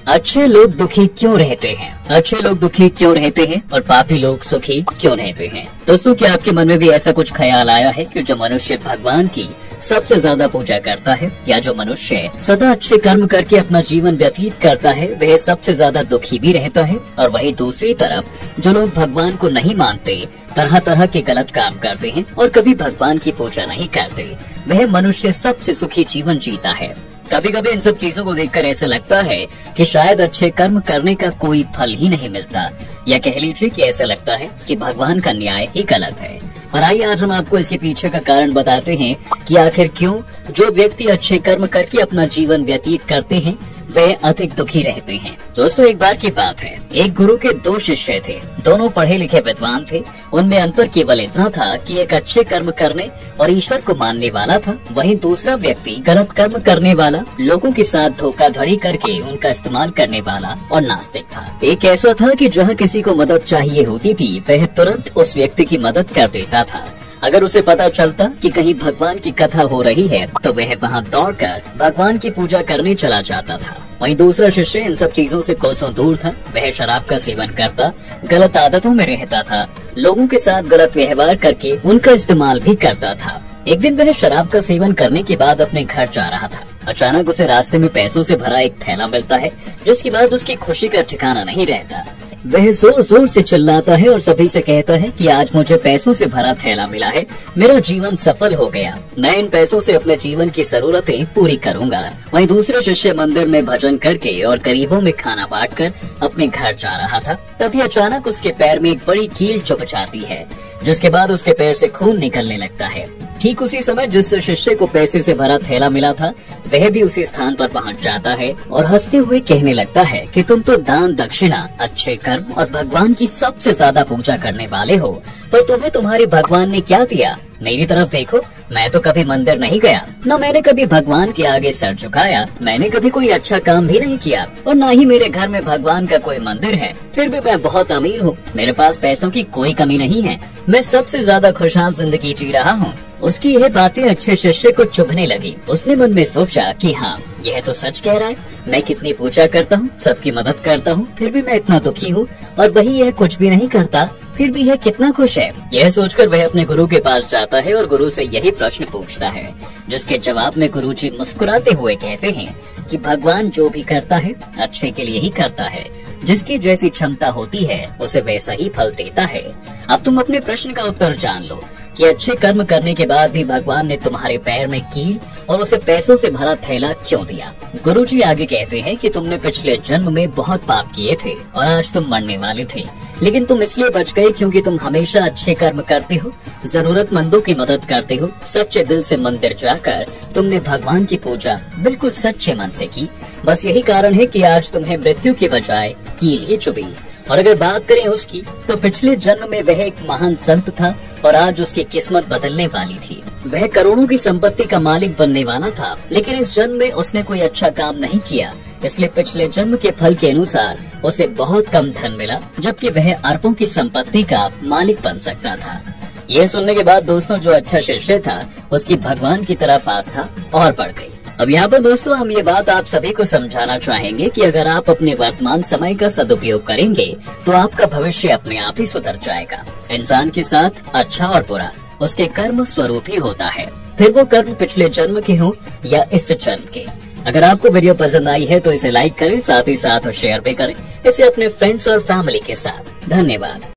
अच्छे लोग दुखी क्यों रहते हैं? अच्छे लोग दुखी क्यों रहते हैं और पापी लोग सुखी क्यों रहते हैं? दोस्तों, क्या आपके मन में भी ऐसा कुछ ख्याल आया है कि जो मनुष्य भगवान की सबसे ज्यादा पूजा करता है या जो मनुष्य सदा अच्छे कर्म करके अपना जीवन व्यतीत करता है वह सबसे ज्यादा दुखी भी रहता है, और वहीं दूसरी तरफ जो लोग भगवान को नहीं मानते, तरह तरह के गलत काम करते हैं और कभी भगवान की पूजा नहीं करते, वह मनुष्य सबसे सुखी जीवन जीता है। कभी कभी इन सब चीजों को देखकर ऐसा लगता है कि शायद अच्छे कर्म करने का कोई फल ही नहीं मिलता, या कह लीजिए कि ऐसा लगता है कि भगवान का न्याय ही गलत है। और आइए आज हम आपको इसके पीछे का कारण बताते हैं कि आखिर क्यों जो व्यक्ति अच्छे कर्म करके अपना जीवन व्यतीत करते हैं वे अधिक दुखी रहते हैं। दोस्तों, एक बार की बात है, एक गुरु के दो शिष्य थे। दोनों पढ़े लिखे विद्वान थे। उनमें अंतर केवल इतना था कि एक अच्छे कर्म करने और ईश्वर को मानने वाला था, वहीं दूसरा व्यक्ति गलत कर्म करने वाला, लोगों के साथ धोखाधड़ी करके उनका इस्तेमाल करने वाला और नास्तिक था। एक ऐसा था कि जहाँ किसी को मदद चाहिए होती थी वह तुरंत उस व्यक्ति की मदद कर देता था। अगर उसे पता चलता कि कहीं भगवान की कथा हो रही है तो वह वहां दौड़कर भगवान की पूजा करने चला जाता था। वहीं दूसरा शिष्य इन सब चीजों से कोसों दूर था। वह शराब का सेवन करता, गलत आदतों में रहता था, लोगों के साथ गलत व्यवहार करके उनका इस्तेमाल भी करता था। एक दिन वह शराब का सेवन करने के बाद अपने घर जा रहा था। अचानक उसे रास्ते में पैसों से भरा एक थैला मिलता है, जिसके बाद उसकी खुशी का ठिकाना नहीं रहता। वह जोर जोर से चिल्लाता है और सभी से कहता है कि आज मुझे पैसों से भरा थैला मिला है, मेरा जीवन सफल हो गया, मैं इन पैसों से अपने जीवन की जरूरतें पूरी करूंगा। वहीं दूसरे शिष्य मंदिर में भजन करके और गरीबों में खाना बांटकर अपने घर जा रहा था। तभी अचानक उसके पैर में एक बड़ी कील चुभ जाती है, जिसके बाद उसके पैर से खून निकलने लगता है। ठीक उसी समय जिस शिष्य को पैसे से भरा थैला मिला था वह भी उसी स्थान पर पहुंच जाता है और हंसते हुए कहने लगता है कि तुम तो दान दक्षिणा, अच्छे कर्म और भगवान की सबसे ज्यादा पूजा करने वाले हो, पर तुम्हें तुम्हारे भगवान ने क्या दिया? मेरी तरफ देखो, मैं तो कभी मंदिर नहीं गया, न मैंने कभी भगवान के आगे सर झुकाया, मैंने कभी कोई अच्छा काम भी नहीं किया और न ही मेरे घर में भगवान का कोई मंदिर है। फिर भी मैं बहुत अमीर हूँ, मेरे पास पैसों की कोई कमी नहीं है, मैं सबसे ज्यादा खुशहाल जिंदगी जी रहा हूँ। उसकी यह बातें अच्छे शिष्य को चुभने लगी। उसने मन में सोचा कि हाँ, यह तो सच कह रहा है, मैं कितनी पूजा करता हूँ, सबकी मदद करता हूँ, फिर भी मैं इतना दुखी हूँ, और वही यह कुछ भी नहीं करता, फिर भी यह कितना खुश है। यह सोचकर वह अपने गुरु के पास जाता है और गुरु से यही प्रश्न पूछता है, जिसके जवाब में गुरुजी मुस्कुराते हुए कहते हैं कि भगवान जो भी करता है अच्छे के लिए ही करता है, जिसकी जैसी क्षमता होती है उसे वैसा ही फल देता है। अब तुम अपने प्रश्न का उत्तर जान लो कि अच्छे कर्म करने के बाद भी भगवान ने तुम्हारे पैर में कील और उसे पैसों से भरा थैला क्यों दिया? गुरुजी आगे कहते हैं कि तुमने पिछले जन्म में बहुत पाप किए थे और आज तुम मरने वाले थे, लेकिन तुम इसलिए बच गए क्योंकि तुम हमेशा अच्छे कर्म करते हो, जरूरतमंदों की मदद करते हो, सच्चे दिल से मंदिर जाकर तुमने भगवान की पूजा बिल्कुल सच्चे मन से की। बस यही कारण है कि आज तुम्हें मृत्यु के बजाय कील ही चुभी। और अगर बात करें उसकी, तो पिछले जन्म में वह एक महान संत था और आज उसकी किस्मत बदलने वाली थी। वह करोड़ों की संपत्ति का मालिक बनने वाला था, लेकिन इस जन्म में उसने कोई अच्छा काम नहीं किया, इसलिए पिछले जन्म के फल के अनुसार उसे बहुत कम धन मिला, जबकि वह अरबों की संपत्ति का मालिक बन सकता था। यह सुनने के बाद दोस्तों, जो अच्छा शिष्य था उसकी भगवान की तरफ आस्था और बढ़ गई। अब यहाँ पर दोस्तों हम ये बात आप सभी को समझाना चाहेंगे कि अगर आप अपने वर्तमान समय का सदुपयोग करेंगे तो आपका भविष्य अपने आप ही सुधर जाएगा। इंसान के साथ अच्छा और बुरा उसके कर्म स्वरूप ही होता है, फिर वो कर्म पिछले जन्म के हों या इस जन्म के। अगर आपको वीडियो पसंद आई है तो इसे लाइक करें, साथ ही साथ शेयर भी करें इसे अपने फ्रेंड्स और फैमिली के साथ। धन्यवाद।